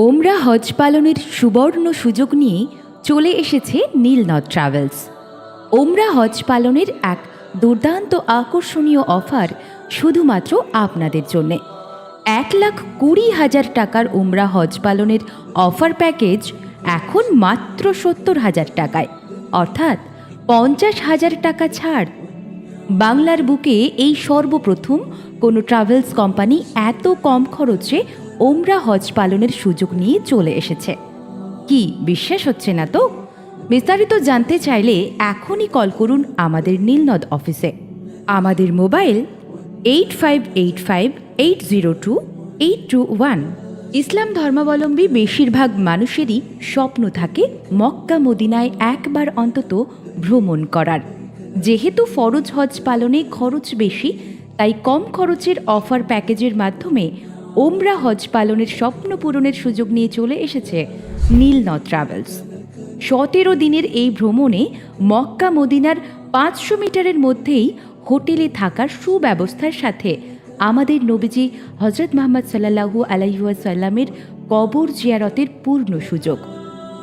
ওমরা হজ পালনের সুবর্ণ সুযোগ নিয়ে চলে এসেছে নীলনদ ট্রাভেলস। ওমরা হজ পালনের এক দুর্দান্ত আকর্ষণীয় অফার শুধুমাত্র আপনাদের জন্যে। 1,20,000 টাকার ওমরা হজ পালনের অফার প্যাকেজ এখন মাত্র 70,000 টাকায়, অর্থাৎ 50,000 টাকা ছাড়। বাংলার বুকে এই সর্বপ্রথম কোনো ট্রাভেলস কোম্পানি এত কম খরচে ওমরা হজ পালনের সুযোগ নিয়ে চলে এসেছে। কি বিশ্বাস হচ্ছে না তো? বিস্তারিত জানতে চাইলে এখনই কল করুন আমাদের নীলনদ অফিসে। আমাদের মোবাইল 8585802821। ইসলাম ধর্মাবলম্বী বেশিরভাগ মানুষেরই স্বপ্ন থাকে মক্কা মদিনায় একবার অন্তত ভ্রমণ করার। যেহেতু ফরজ হজ পালনে খরচ বেশি, তাই কম খরচের অফার প্যাকেজের মাধ্যমে ওমরা হজ পালনের স্বপ্ন পূরণের সুযোগ নিয়ে চলে এসেছে নীলনদ ট্রাভেলস। 17 দিনের এই ভ্রমণে মক্কা মদিনার 500 মিটারের মধ্যেই হোটেলে থাকার সুব্যবস্থার সাথে আমাদের নবীজি হজরত মুহাম্মদ সাল্লাল্লাহু আলাইহি ওয়াসাল্লামের কবর জিয়ারতের পূর্ণ সুযোগ।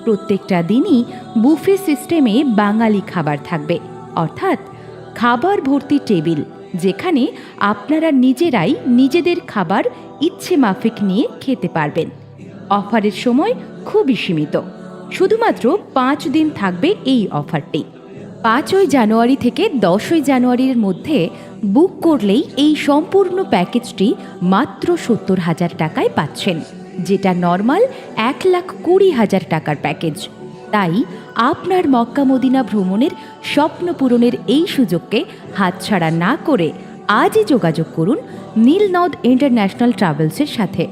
প্রত্যেকটা দিনই বুফে সিস্টেমে বাঙালি খাবার থাকবে, অর্থাৎ খাবার ভর্তি টেবিল, যেখানে আপনারা নিজেরাই নিজেদের খাবার ইচ্ছে মাফিক নিয়ে খেতে পারবেন। অফারের সময় খুবই সীমিত, শুধুমাত্র 5 দিন থাকবে এই অফারটি। 5ই জানুয়ারি থেকে 10ই জানুয়ারির মধ্যে বুক করলেই এই সম্পূর্ণ প্যাকেজটি মাত্র 70,000 টাকায় পাচ্ছেন, যেটা নর্মাল 1,20,000 টাকার প্যাকেজ। তাই আপনার মক্কা মদিনা ভ্রমণের স্বপ্ন পূরণের এই সুযোগকে হাতছাড়া না করে আজই যোগাযোগ করুন নীলনদ ইন্টারন্যাশনাল ট্রাভেলসের সাথে।